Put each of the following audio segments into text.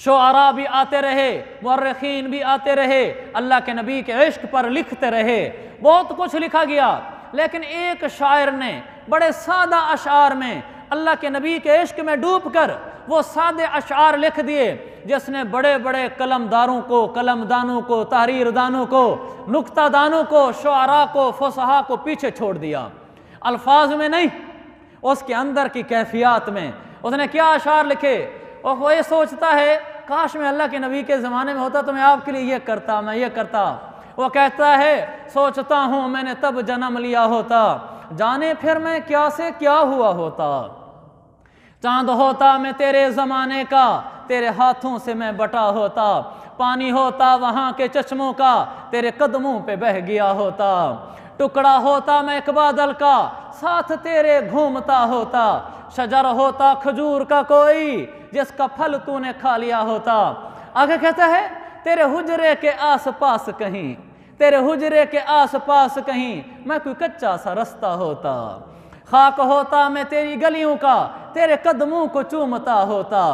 शुआरा भी आते रहे, मुअर्रिखीन भी आते रहे, अल्लाह के नबी के इश्क पर लिखते रहे, बहुत कुछ लिखा गया। लेकिन एक शायर ने बड़े सादा अशार में अल्लाह के नबी के इश्क में डूब कर वो सादे अशार लिख दिए, जिसने बड़े बड़े कलमदारों को, कलमदानों को, तहरीर दानों को, नुक्ता दानों को, शुआरा को, फुसहा को पीछे छोड़ दिया। अल्फाज में नहीं, उसके अंदर की कैफियत में उसने क्या अशार लिखे। और वो ये सोचता है काश मैं अल्लाह के नबी के ज़माने में होता तो मैं आपके लिए ये करता, मैं ये करता। वो कहता है सोचता हूँ मैंने तब जन्म लिया होता, जाने फिर मैं क्या से क्या हुआ होता। चांद होता मैं तेरे ज़माने का, तेरे हाथों से मैं बटा होता। पानी होता वहाँ के चश्मों का, तेरे कदमों पे बह गया होता। टुकड़ा होता मैं एक बादल का, साथ तेरे घूमता होता। शजर होता खजूर का कोई, जिसका फल तूने खा लिया होता। आगे कहता है तेरे हुजरे के आस पास कहीं, तेरे हुजरे के आस पास कहीं मैं कोई कच्चा सा रास्ता होता। खाक होता मैं तेरी गलियों का, तेरे कदमों को चूमता होता।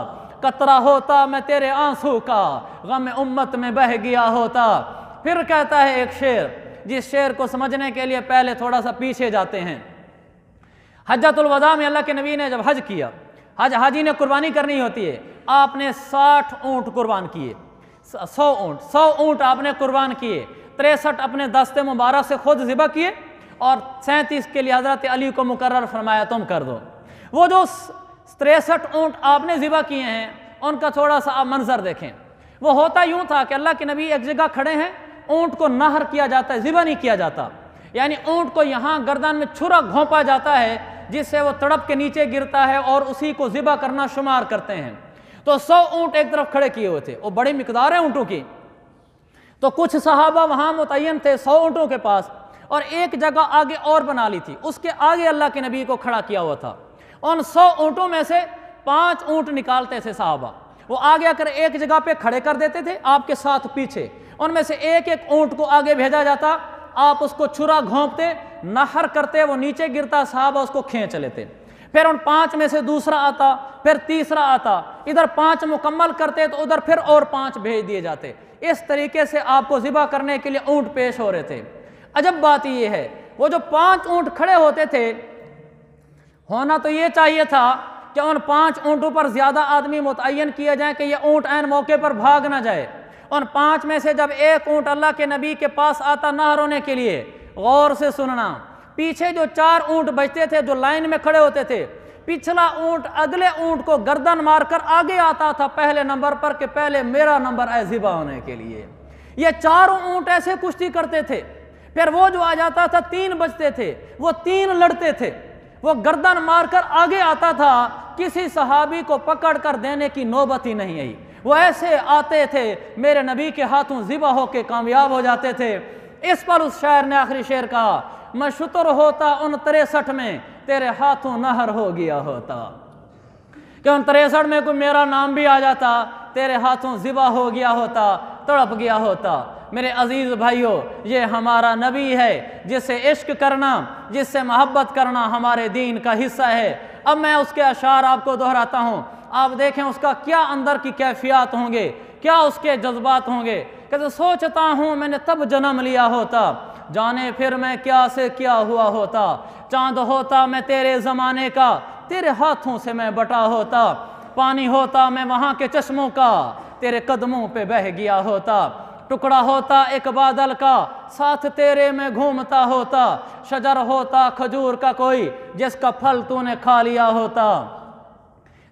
कतरा होता मैं तेरे आंसू का, गम उम्मत में बह गया होता। फिर कहता है एक शेर, जिस शेर को समझने के लिए पहले थोड़ा सा पीछे जाते हैं। हज्जतुल वदा में अल्लाह के नबी ने जब हज किया, हाजी ने कुर्बानी करनी होती है, आपने 60 ऊँट कुर्बान किए, 100 ऊँट आपने कुर्बान किए। 63 अपने दस्ते मुबारक से खुद ज़िबा किए और 37 के लिए हज़रत अली को मुकर्रर फरमाया तुम कर दो। वो जो 63 ऊँट आपने ज़िबा किए हैं उनका थोड़ा सा आप मंजर देखें। वो होता यूँ था कि अल्लाह के नबी एक जगह खड़े हैं, ऊँट को नहर किया जाता है, ज़िबा नहीं किया जाता। यानी ऊँट को यहाँ गर्दन में छुरा घोंपा जाता है, जिससे वो तड़प के नीचे गिरता है और उसी को ज़िबा करना शुमार करते हैं। तो 100 ऊँट एक तरफ खड़े किए हुए थे, वो बड़ी मिकदार है ऊँटों की। तो कुछ सहाबा वहाँ मुतय्यन थे 100 ऊँटों के पास, और एक जगह आगे और बना ली थी, उसके आगे अल्लाह के नबी को खड़ा किया हुआ था। उन 100 ऊँटों में से 5 ऊँट निकालते थे साहबा, वो आगे आकर एक जगह पे खड़े कर देते थे, आपके साथ पीछे। उनमें से एक एक ऊँट को आगे भेजा जाता, आप उसको छुरा घोंपते, नहर करते, वो नीचे गिरता, साहबा उसको खींच लेते। फिर उन 5 में से दूसरा आता, फिर तीसरा आता, इधर 5 मुकम्मल करते तो उधर फिर और 5 भेज दिए जाते। इस तरीके से आपको ज़िबा करने के लिए ऊँट पेश हो रहे थे। अजब बात ये है, वो जो 5 ऊँट खड़े होते थे, होना तो ये चाहिए था कि उन 5 ऊँटों पर ज़्यादा आदमी मुतय्यन किए जाएं कि ये ऊँट ऐन मौके पर भाग ना जाए। उन 5 में से जब एक ऊँट अल्लाह के नबी के पास आता नहर होने के लिए, गौर से सुनना, पीछे जो 4 ऊँट बचते थे जो लाइन में खड़े होते थे, पिछला ऊँट अगले ऊँट को गर्दन मारकर आगे आता था पहले नंबर पर कि पहले मेरा नंबर है ज़िबा होने के लिए। ये 4 ऊँट ऐसे कुश्ती करते थे। फिर वो जो आ जाता था, 3 बचते थे, वो 3 लड़ते थे, वो गर्दन मारकर आगे आता था, किसी सहाबी को पकड़ कर देने की नौबत ही नहीं आई। वो ऐसे आते थे, मेरे नबी के हाथों ज़िबा होके कामयाब हो जाते थे। इस पर उस शायर ने आखिरी शेर कहा, मैं शुतर होता उन 63 में, तेरे हाथों नहर हो गया होता। कि उन 63 में कोई मेरा नाम भी आ जाता, तेरे हाथों ज़िबा हो गया होता, तड़प गया होता। मेरे अजीज़ भाइयों, ये हमारा नबी है जिससे इश्क करना, जिससे मोहब्बत करना हमारे दीन का हिस्सा है। अब मैं उसके अशार आपको दोहराता हूँ, आप देखें उसका क्या अंदर की कैफियत होंगे, क्या उसके जज्बात होंगे। कहते सोचता हूँ मैंने तब जन्म लिया होता, जाने फिर मैं क्या से क्या हुआ होता। चांद होता मैं तेरे ज़माने का, तेरे हाथों से मैं बटा होता। पानी होता मैं वहाँ के चश्मों का, तेरे कदमों पे बह गया होता। टुकड़ा होता एक बादल का, साथ तेरे में घूमता होता। शजर होता खजूर का कोई, जिसका फल तूने खा लिया होता।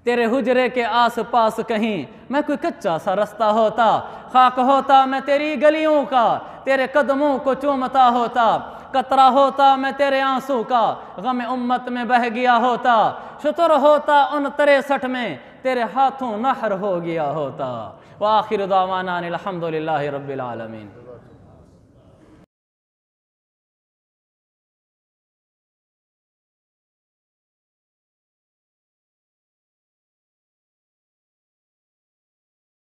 तेरे हुजरे के आस पास कहीं मैं कोई कच्चा सा रास्ता होता। खाक होता मैं तेरी गलियों का, तेरे कदमों को चूमता होता। कतरा होता मैं तेरे आंसू का, गम उम्मत में बह गया होता। शुतर होता उन 63 में, तेरे हाथों नहर हो गया होता। व आखिर दावाना अनिल हम्दुलिल्लाहि रब्बिल आलमीन।